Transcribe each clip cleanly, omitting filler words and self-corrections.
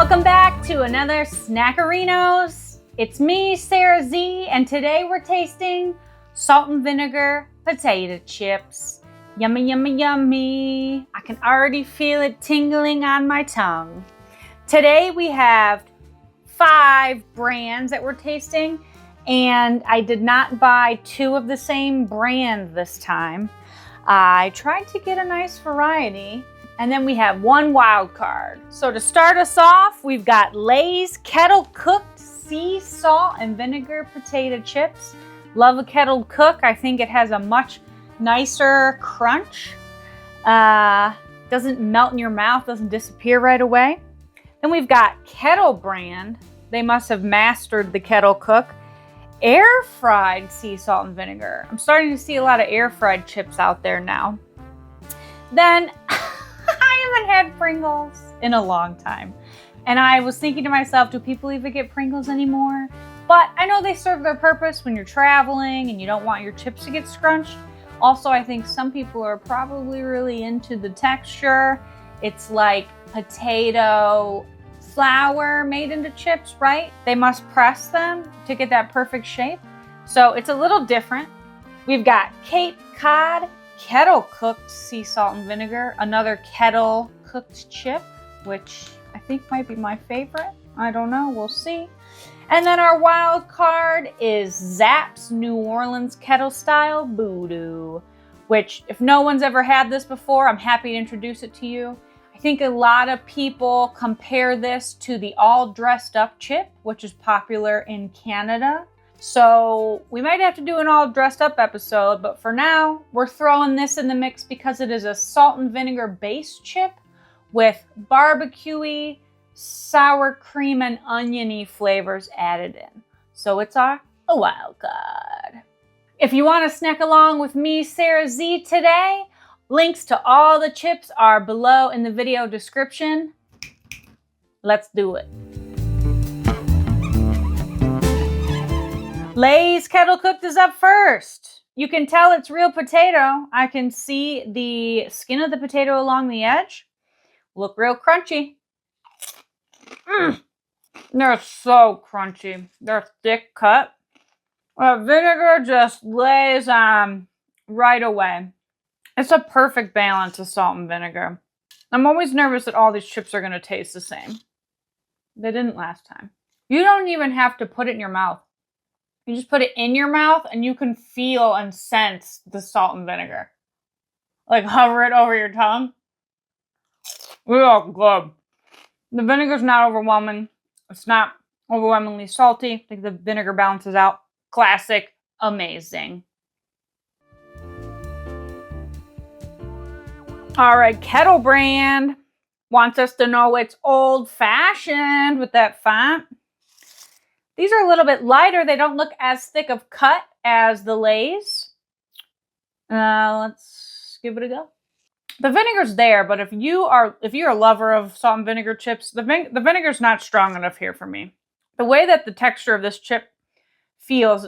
Welcome back to another Snackarinos. It's me, Sarah Z, and today we're tasting salt and vinegar potato chips. Yummy, yummy, yummy. I can already feel it tingling on my tongue. Today we have 5 brands that we're tasting, and I did not buy 2 of the same brand this time. I tried to get a nice variety. And then we have 1 wild card. So to start us off, we've got Lay's Kettle Cooked Sea Salt and Vinegar Potato Chips. Love a kettle cook. I think it has a much nicer crunch. Doesn't melt in your mouth, doesn't disappear right away. Then we've got Kettle Brand. They must have mastered the kettle cook. Air fried sea salt and vinegar. I'm starting to see a lot of air fried chips out there now. Then I haven't had Pringles in a long time. And I was thinking to myself, do people even get Pringles anymore? But I know they serve their purpose when you're traveling and you don't want your chips to get scrunched. Also, I think some people are probably really into the texture. It's like potato flour made into chips, right? They must press them to get that perfect shape. So it's a little different. We've got Cape Cod Kettle Cooked Sea Salt and Vinegar, another kettle cooked chip, which I think might be my favorite. I don't know, we'll see. And then our wild card is Zapp's New Orleans Kettle Style Voodoo, which if no one's ever had this before, I'm happy to introduce it to you. I think a lot of people compare this to the all dressed up chip, which is popular in Canada. So we might have to do an all dressed up episode, but for now, we're throwing this in the mix because it is a salt and vinegar based chip with barbecue-y, sour cream, and oniony flavors added in. So it's a wild card. If you want to snack along with me, Sarah Z, today, links to all the chips are below in the video description. Let's do it. Lay's Kettle Cooked is up first. You can tell it's real potato. I can see the skin of the potato along the edge. Look real crunchy. They're so crunchy. They're thick cut. Vinegar just lays on right away. It's a perfect balance of salt and vinegar. I'm always nervous that all these chips are going to taste the same. They didn't last time. You don't even have to put it in your mouth. You just put it in your mouth and you can feel and sense the salt and vinegar. Like hover it over your tongue. Real good. The vinegar's not overwhelming. It's not overwhelmingly salty. I think the vinegar balances out. Classic. Amazing. All right, Kettle Brand wants us to know it's old-fashioned with that font. These are a little bit lighter. They don't look as thick of cut as the Lay's. Let's give it a go. The vinegar's there, but if you're a lover of salt and vinegar chips, the vinegar's not strong enough here for me. The way that the texture of this chip feels,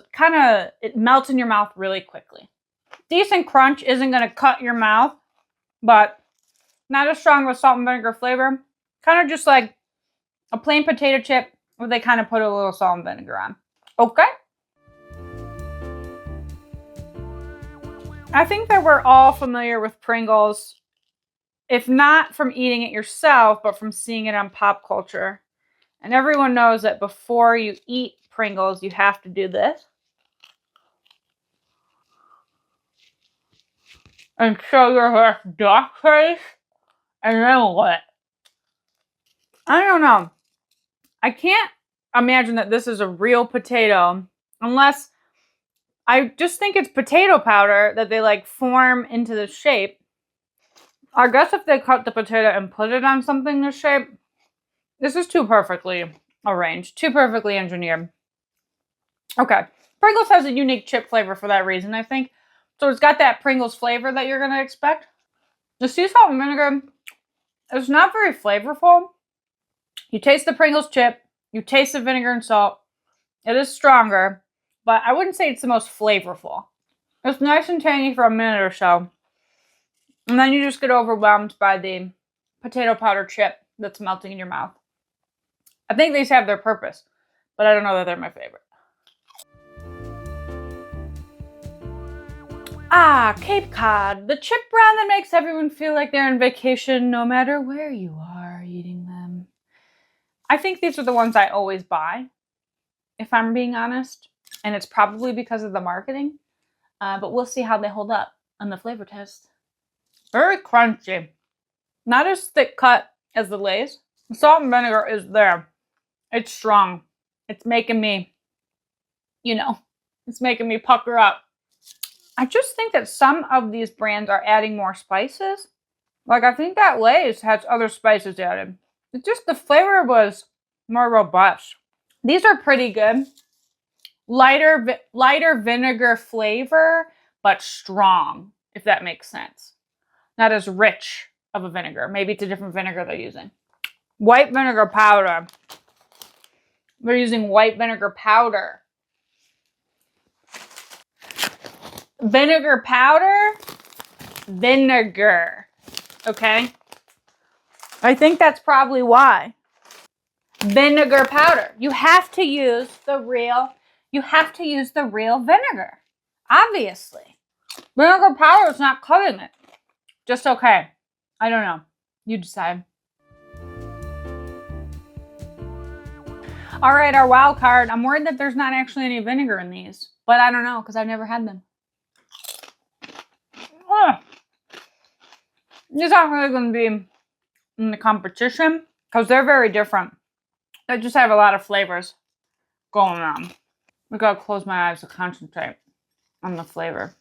it melts in your mouth really quickly. Decent crunch, isn't going to cut your mouth, but not as strong with salt and vinegar flavor. Kind of just like a plain potato chip where they kind of put a little salt and vinegar on. Okay. I think that we're all familiar with Pringles, if not from eating it yourself, but from seeing it on pop culture. And everyone knows that before you eat Pringles, you have to do this. And show your duck face, and then what? I don't know. I can't imagine that this is a real potato unless I just think it's potato powder that they like form into the shape. I guess if they cut the potato and put it on something this shape, this is too perfectly arranged, too perfectly engineered. Okay. Pringles has a unique chip flavor for that reason, I think. So it's got that Pringles flavor that you're going to expect. The sea salt and vinegar is not very flavorful. You taste the Pringles chip. You taste the vinegar and salt. It is stronger, but I wouldn't say it's the most flavorful. It's nice and tangy for a minute or so. And then you just get overwhelmed by the potato powder chip that's melting in your mouth. I think these have their purpose, but I don't know that they're my favorite. Cape Cod, the chip brand that makes everyone feel like they're on vacation no matter where you are eating them. I think these are the ones I always buy, if I'm being honest, and it's probably because of the marketing, but we'll see how they hold up on the flavor test. Very crunchy. Not as thick cut as the Lay's. The salt and vinegar is there. It's strong. It's making me, it's making me pucker up. I just think that some of these brands are adding more spices. Like, I think that Lay's has other spices added. It's just the flavor was more robust. These are pretty good. Lighter vinegar flavor, but strong, if that makes sense. Not as rich of a vinegar. Maybe it's a different vinegar they're using. White vinegar powder. They're using white vinegar powder. Vinegar powder, vinegar. Okay? I think that's probably why. Vinegar powder. You have to use the real vinegar. Obviously. Vinegar powder is not cutting it. Just okay. I don't know. You decide. All right, our wild card. I'm worried that there's not actually any vinegar in these, but I don't know because I've never had them. These aren't really going to be in the competition because they're very different. They just have a lot of flavors going on. I gotta close my eyes to concentrate on the flavor.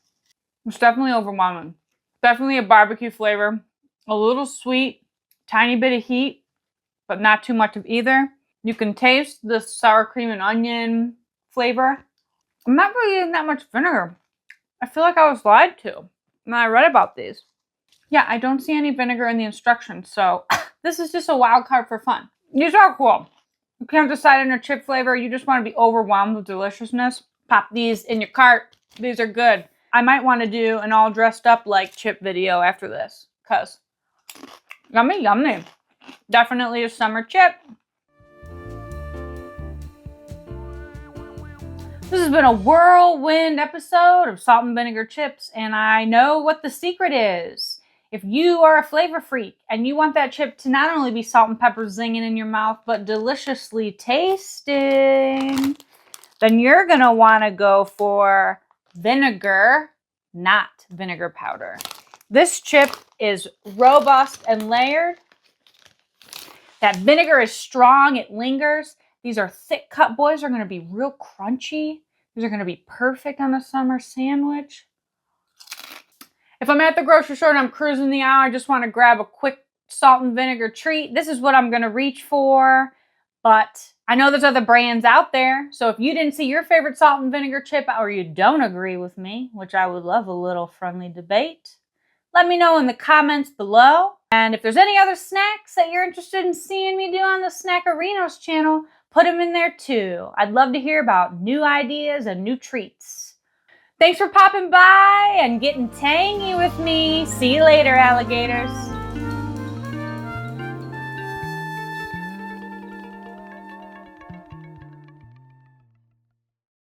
It's definitely overwhelming. Definitely a barbecue flavor. A little sweet, tiny bit of heat, but not too much of either. You can taste the sour cream and onion flavor. I'm not really eating that much vinegar. I feel like I was lied to when I read about these. Yeah, I don't see any vinegar in the instructions, so this is just a wild card for fun. These are cool. You can't decide on your chip flavor. You just want to be overwhelmed with deliciousness. Pop these in your cart. These are good. I might want to do an all dressed up like chip video after this, because yummy, yummy. Definitely a summer chip. This has been a whirlwind episode of Salt and Vinegar Chips, and I know what the secret is. If you are a flavor freak and you want that chip to not only be salt and pepper zinging in your mouth, but deliciously tasting, then you're going to want to go for vinegar, not vinegar powder. This chip is robust and layered. That vinegar is strong. It lingers. These are thick cut boys. They're going to be real crunchy. These are going to be perfect on a summer sandwich. If I'm at the grocery store and I'm cruising the aisle, I just want to grab a quick salt and vinegar treat. This is what I'm going to reach for. But I know there's other brands out there. So if you didn't see your favorite salt and vinegar chip, or you don't agree with me, which I would love a little friendly debate, let me know in the comments below. And if there's any other snacks that you're interested in seeing me do on the Snackarinos channel, put them in there too. I'd love to hear about new ideas and new treats. Thanks for popping by and getting tangy with me. See you later, alligators.